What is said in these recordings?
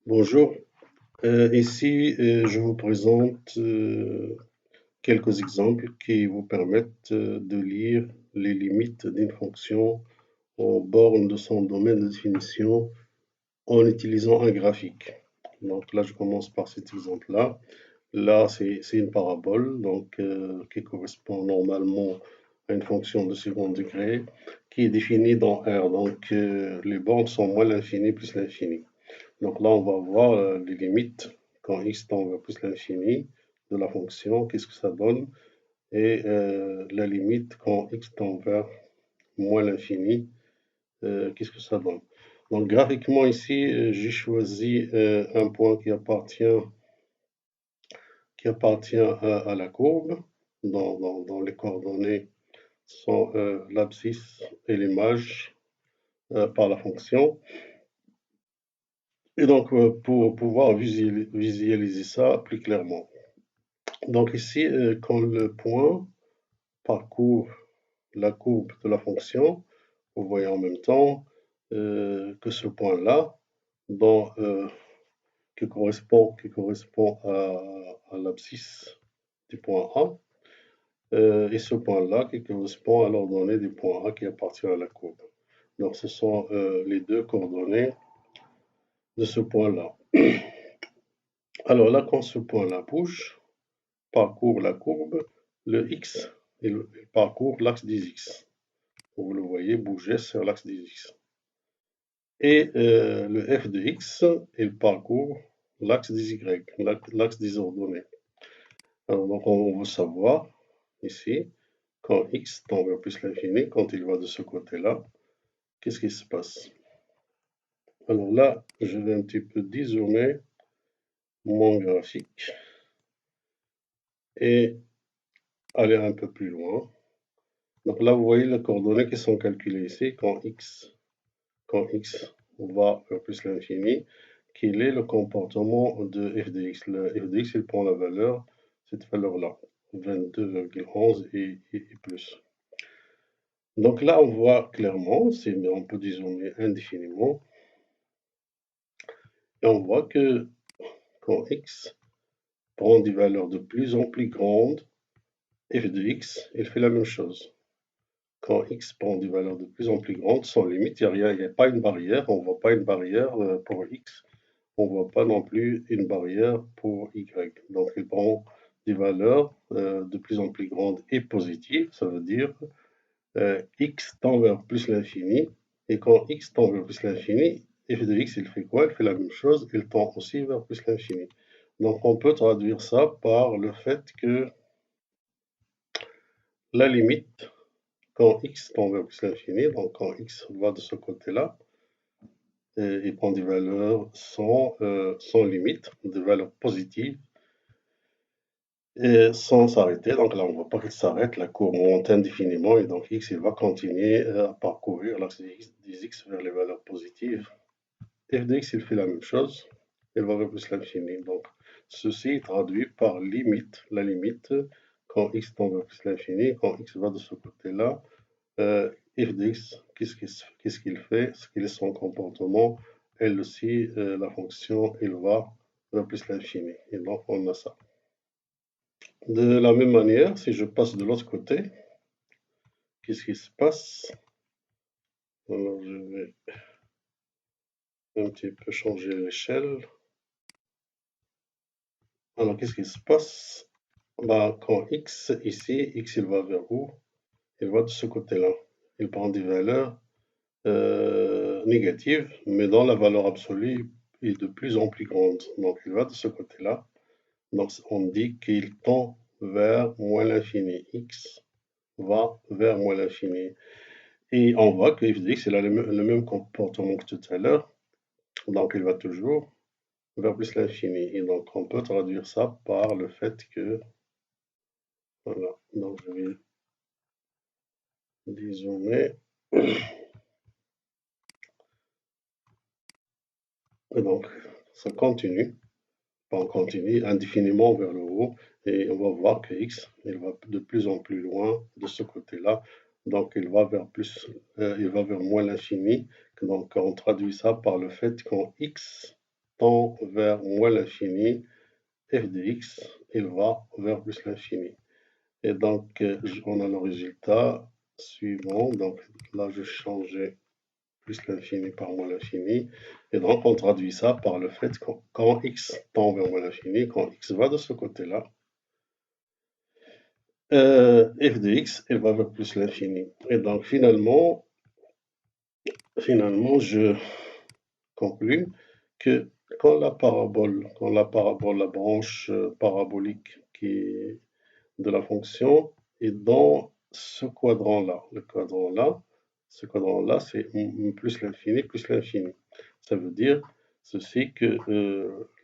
Bonjour, ici je vous présente quelques exemples qui vous permettent de lire les limites d'une fonction en borne de son domaine de définition en utilisant un graphique. Donc là, je commence par cet exemple-là. Là, c'est une parabole qui correspond normalement à une fonction de second degré qui est définie dans R. Donc les bornes sont moins l'infini plus l'infini. Donc là, on va voir les limites quand x tend vers plus l'infini de la fonction, qu'est-ce que ça donne, et la limite quand x tend vers moins l'infini, qu'est-ce que ça donne. Donc graphiquement ici, j'ai choisi un point qui appartient à la courbe, dont les coordonnées sont l'abscisse et l'image par la fonction. Et donc, pour pouvoir visualiser ça plus clairement. Donc ici, quand le point parcourt la courbe de la fonction, vous voyez en même temps que ce point-là, qui correspond à l'abscisse du point A, et ce point-là qui correspond à l'ordonnée du point A qui appartient à la courbe. Donc ce sont les deux coordonnées de ce point-là. Alors là, quand ce point-là bouge, parcourt la courbe, le x, il parcourt l'axe des x. Vous le voyez bouger sur l'axe des x. Et le f de x, il parcourt l'axe des y, l'axe des ordonnées. Alors, donc on veut savoir ici, quand x tend vers plus l'infini, quand il va de ce côté-là, qu'est-ce qui se passe? Alors là, je vais un petit peu dézoomer mon graphique et aller un peu plus loin. Donc là, vous voyez les coordonnées qui sont calculées ici quand x va vers plus l'infini. Quel est le comportement de f de x? Le f de x, il prend la valeur, cette valeur-là, 22,11 et plus. Donc là, on voit clairement, mais on peut dézoomer indéfiniment, et on voit que quand x prend des valeurs de plus en plus grandes, f de x, il fait la même chose. Quand x prend des valeurs de plus en plus grandes, sans limite, il n'y a pas une barrière, on ne voit pas une barrière pour x, on ne voit pas non plus une barrière pour y. Donc il prend des valeurs de plus en plus grandes et positives, ça veut dire x tend vers plus l'infini, et quand x tend vers plus l'infini, f de x, il fait quoi? Il fait la même chose, il tend aussi vers plus l'infini. Donc on peut traduire ça par le fait que la limite, quand x tend vers plus l'infini, donc quand x va de ce côté-là, il prend des valeurs sans limite, des valeurs positives, et sans s'arrêter. Donc là, on ne voit pas qu'il s'arrête, la courbe monte indéfiniment, et donc x, il va continuer à parcourir l'axe des x vers les valeurs positives. F de x, il fait la même chose, il va vers plus l'infini. Donc ceci est traduit par limite, la limite, quand x tend vers plus l'infini, quand x va de ce côté-là, f de x, qu'est-ce qu'il fait? Quel est son comportement? Elle aussi, la fonction, elle va vers plus l'infini. Et donc, on a ça. De la même manière, si je passe de l'autre côté, qu'est-ce qui se passe? Alors, je vais un petit peu changer l'échelle. Alors, qu'est-ce qui se passe? Bah, quand x, ici, x, il va vers où? Il va de ce côté-là. Il prend des valeurs négatives, mais dans la valeur absolue est de plus en plus grande. Donc, il va de ce côté-là. Donc, on dit qu'il tend vers moins l'infini. X va vers moins l'infini. Et on voit que f de x, il a le même comportement que tout à l'heure. Donc, il va toujours vers plus l'infini. Et donc, on peut traduire ça par le fait que... Voilà. Donc, je vais dézoomer. Et donc, ça continue. On continue indéfiniment vers le haut. Et on va voir que x, il va de plus en plus loin de ce côté-là. Donc, il va vers moins l'infini. Donc, on traduit ça par le fait quand x tend vers moins l'infini, f de x, il va vers plus l'infini. Et donc, on a le résultat suivant. Donc là, je changeais plus l'infini par moins l'infini. Et donc, on traduit ça par le fait que quand x tend vers moins l'infini, quand x va de ce côté-là, f de x, elle va vers plus l'infini. Et donc, finalement, je conclus que quand la la branche parabolique qui est de la fonction est dans ce quadrant-là. Ce quadrant-là, c'est plus l'infini, plus l'infini. Ça veut dire ceci que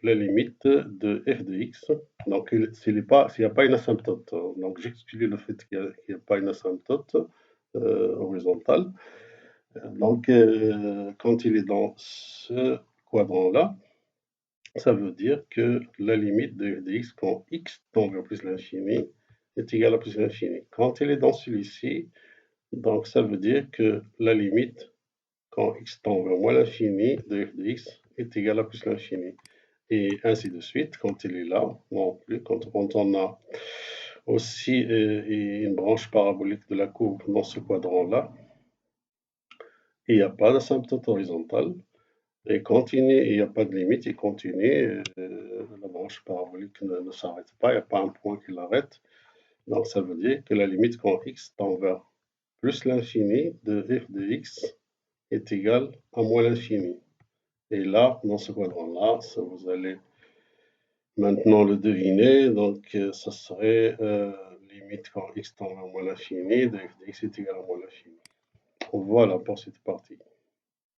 la limite de f de x, donc s'il n'y a pas une asymptote, donc j'exclus le fait qu'il n'y a pas une asymptote horizontale, donc quand il est dans ce quadrant-là, ça veut dire que la limite de f de x quand x tend vers plus l'infini est égale à plus l'infini. Quand il est dans celui-ci, donc ça veut dire que la limite quand x tend vers moins l'infini de f de x est égale à plus l'infini. Et ainsi de suite, quand il est là, non plus, quand on a aussi une branche parabolique de la courbe dans ce quadrant-là, il n'y a pas d'asymptote horizontale, et continue, il n'y a pas de limite, il continue, la branche parabolique ne s'arrête pas, il n'y a pas un point qui l'arrête. Donc ça veut dire que la limite quand x tend vers plus l'infini de f de x est égale à moins l'infini. Et là, dans ce quadrant-là, vous allez maintenant le deviner, donc ça serait limite quand x tend vers moins l'infini de f de x est égal à moins l'infini. Voilà pour cette partie.